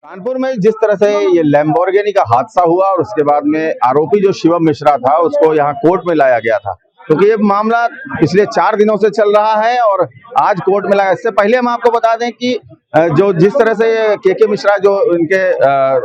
कानपुर में जिस तरह से ये लैम्बोर्गिनी का हादसा हुआ और उसके बाद में आरोपी जो शिवम मिश्रा था उसको यहाँ कोर्ट में लाया गया था, क्योंकि ये मामला पिछले 4 दिनों से चल रहा है और आज कोर्ट में लाया। इससे पहले हम आपको बता दें कि जो जिस तरह से के मिश्रा जो इनके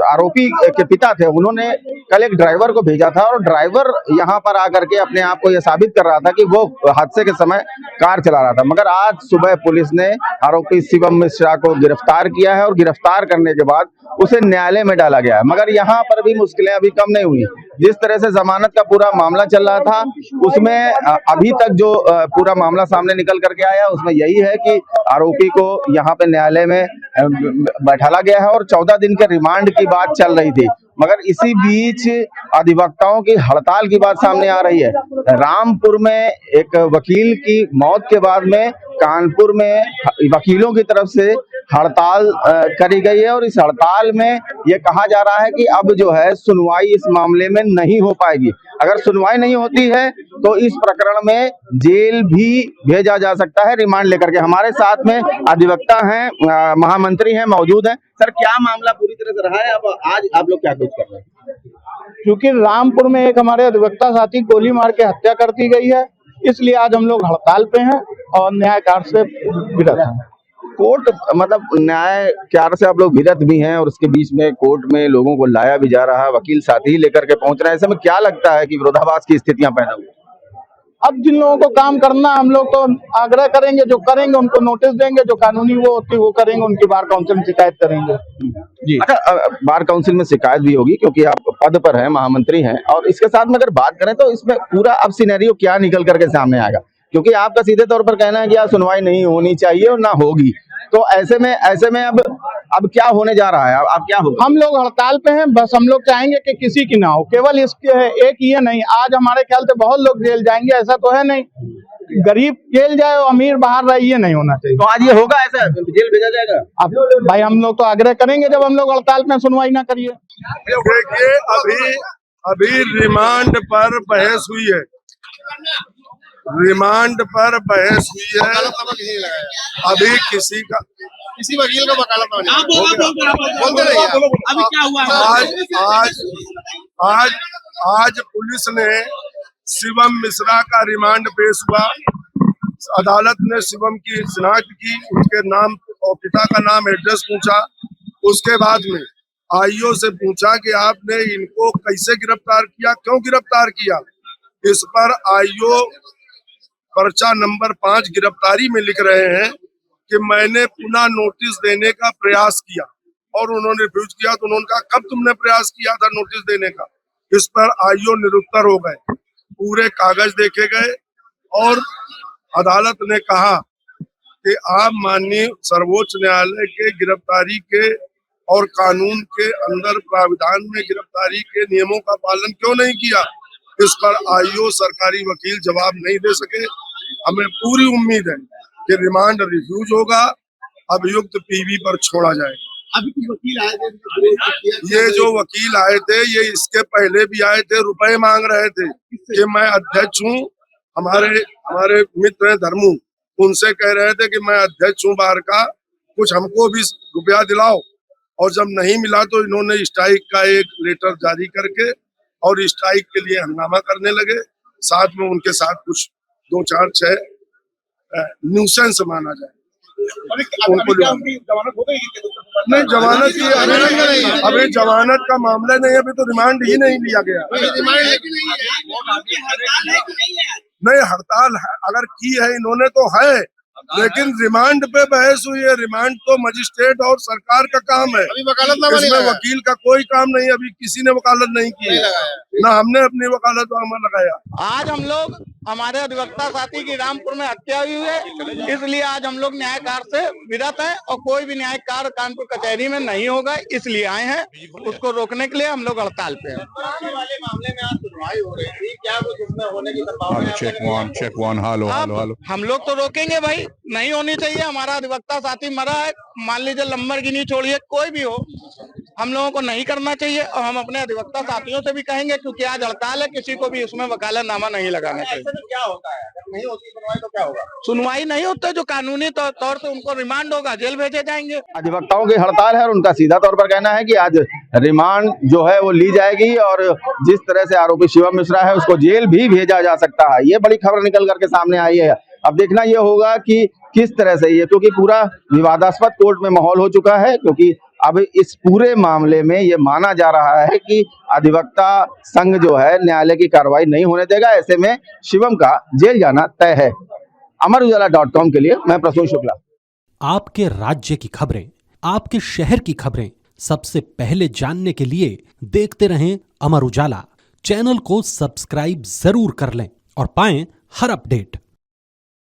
आरोपी के पिता थे, उन्होंने कल एक ड्राइवर को भेजा था और ड्राइवर यहाँ पर आकर के अपने आप को यह साबित कर रहा था कि वो हादसे के समय कार चला रहा था। मगर आज सुबह पुलिस ने आरोपी शिवम मिश्रा को गिरफ्तार किया है और गिरफ्तार करने के बाद उसे न्यायालय में डाला गया है। मगर यहाँ पर भी मुश्किलें अभी कम नहीं हुई। जिस तरह से जमानत का पूरा मामला चल रहा था, उसमें अभी तक जो पूरा मामला सामने निकल करके आया उसमें यही है कि आरोपी को यहाँ पे न्यायालय में बैठाला गया है और 14 दिन के रिमांड की बात चल रही थी। मगर इसी बीच अधिवक्ताओं की हड़ताल की बात सामने आ रही है। रामपुर में एक वकील की मौत के बाद में कानपुर में वकीलों की तरफ से हड़ताल करी गई है और इस हड़ताल में ये कहा जा रहा है कि अब जो है सुनवाई इस मामले में नहीं हो पाएगी। अगर सुनवाई नहीं होती है तो इस प्रकरण में जेल भी भेजा जा सकता है रिमांड लेकर के। हमारे साथ में अधिवक्ता हैं, महामंत्री हैं, मौजूद हैं। सर, क्या मामला पूरी तरह से रहा है? अब आज आप लोग क्या कुछ कर रहे हैं? क्योंकि रामपुर में एक हमारे अधिवक्ता साथी गोली मार के हत्या कर दी गई है, इसलिए आज हम लोग हड़ताल पे हैं और न्याय कार्य से विरत हैं। कोर्ट मतलब न्याय कार्य से आप लोग विरत भी हैं और उसके बीच में कोर्ट में लोगों को लाया भी जा रहा है, वकील साथी ही लेकर के पहुंच रहे हैं। ऐसे में क्या लगता है कि विरोधाभास की स्थितियां पैदा हुई? अब जिन लोगों को काम करना, हम लोग तो आग्रह करेंगे, जो करेंगे उनको नोटिस देंगे, जो कानूनी वो होती वो करेंगे, उनकी बार काउंसिल में शिकायत करेंगे। जी, अच्छा, बार काउंसिल में शिकायत भी होगी क्योंकि आप पद पर हैं, महामंत्री हैं। और इसके साथ में अगर बात करें तो इसमें पूरा अब सिनेरियो क्या निकल करके सामने आएगा? क्योंकि आपका सीधे तौर पर कहना है कि यार सुनवाई नहीं होनी चाहिए और ना होगी, तो ऐसे में अब क्या होने जा रहा है? अब क्या होगा? हम लोग हड़ताल पे हैं, बस हम लोग चाहेंगे कि किसी की ना हो, केवल इसके एक ये नहीं, आज हमारे ख्याल से बहुत लोग जेल जाएंगे, ऐसा तो है नहीं। गरीब जेल जाए और अमीर बाहर रहे, ये नहीं होना चाहिए। तो आज ये होगा, ऐसा जेल भेजा जाएगा? अब भाई हम लोग तो आग्रह करेंगे जब हम लोग हड़ताल में सुनवाई ना करिए। देखिए, अभी रिमांड पर बहस हुई है, रिमांड पर बहस हुई है। अभी किसी वकील का वकालत अभी क्या हुआ? आज पुलिस ने शिवम मिश्रा का रिमांड पेश हुआ। अदालत ने शिवम की शिनाख्त की, उसके नाम और पिता का नाम, एड्रेस पूछा। उसके बाद में आईओ से पूछा कि आपने इनको कैसे गिरफ्तार किया, क्यों गिरफ्तार किया। इस पर आईओ पर्चा नंबर 5 गिरफ्तारी में लिख रहे हैं कि मैंने पुनः नोटिस देने का प्रयास किया और उन्होंने रिफ्यूज किया। तो उन्होंने कहा कब तुमने प्रयास किया था नोटिस देने का? इस पर आईओ निरुत्तर हो गए। पूरे कागज देखे गए और अदालत ने कहा कि आप माननीय सर्वोच्च न्यायालय के गिरफ्तारी के और कानून के अंदर प्राविधान में गिरफ्तारी के नियमों का पालन क्यों नहीं किया। इस पर आईओ सरकारी वकील जवाब नहीं दे सके। हमें पूरी उम्मीद है कि रिमांड रिफ्यूज होगा, अभियुक्त पीवी पर छोड़ा जाएगा। अभी कुछ वकील आए थे, ये जो वकील आए थे ये इसके पहले भी आए थे, रुपए मांग रहे थे कि मैं अध्यक्ष हूँ। हमारे मित्र हैं धर्मू, उनसे कह रहे थे कि मैं अध्यक्ष हूँ बार का, कुछ हमको भी रुपया दिलाओ। और जब नहीं मिला तो इन्होंने स्ट्राइक का एक लेटर जारी करके और स्ट्राइक के लिए हंगामा करने लगे। साथ में उनके साथ कुछ 2, 4, 6 न्यूसेंस माना जाए। जमानत हो गई? नहीं, जमानत की अभी जमानत का मामला नहीं, अभी तो रिमांड ही नहीं लिया गया। नहीं, हड़ताल अगर की है इन्होंने तो है, लेकिन रिमांड पे बहस हुई है। रिमांड तो मजिस्ट्रेट और सरकार का काम है, इसमें वकील का कोई काम नहीं। अभी किसी ने वकालत नहीं की है, ना हमने अपनी वकालतनामा लगाया। आज हम लोग, हमारे अधिवक्ता साथी की रामपुर में हत्या हुई है, इसलिए आज हम लोग न्याय कार्य से विरत हैं और कोई भी न्याय कार्य कानपुर कचहरी में नहीं होगा, इसलिए आए हैं। उसको रोकने के लिए हम लोग हड़ताल पे हैं। वाले मामले में आज सुनवाई हो रही थी, क्या कुछ उसमें होने की संभावना है? Check one hello. हम लोग तो रोकेंगे भाई, नहीं होनी चाहिए। हमारा अधिवक्ता साथी मरा है, मान लीजिए लंबरगिनी छोड़िए, कोई भी हो, हम लोगों को नहीं करना चाहिए और हम अपने अधिवक्ता साथियों से भी कहेंगे, क्योंकि आज हड़ताल है, किसी को भी उसमें वकालतनामा नहीं लगाना चाहिए। ऐसे तो क्या होता है, अगर नहीं होती सुनवाई तो क्या होगा? सुनवाई नहीं होता जो कानूनी तौर से उनको रिमांड होगा, जेल भेजे जाएंगे। अधिवक्ताओं की हड़ताल है और उनका सीधा तौर पर कहना है कि आज रिमांड जो है वो ली जाएगी और जिस तरह से आरोपी शिवम मिश्रा है उसको जेल भी भेजा जा सकता है। ये बड़ी खबर निकल करके सामने आई है। अब देखना ये होगा कि किस तरह से ये, क्योंकि पूरा विवादास्पद कोर्ट में माहौल हो चुका है, क्योंकि अब इस पूरे मामले में ये माना जा रहा है कि अधिवक्ता संघ जो है न्यायालय की कार्रवाई नहीं होने देगा। ऐसे में शिवम का जेल जाना तय है। अमरउजाला.com के लिए मैं प्रसून शुक्ला। आपके राज्य की खबरें, आपके शहर की खबरें सबसे पहले जानने के लिए देखते रहें अमर उजाला। चैनल को सब्सक्राइब जरूर कर लें और पाएं हर अपडेट।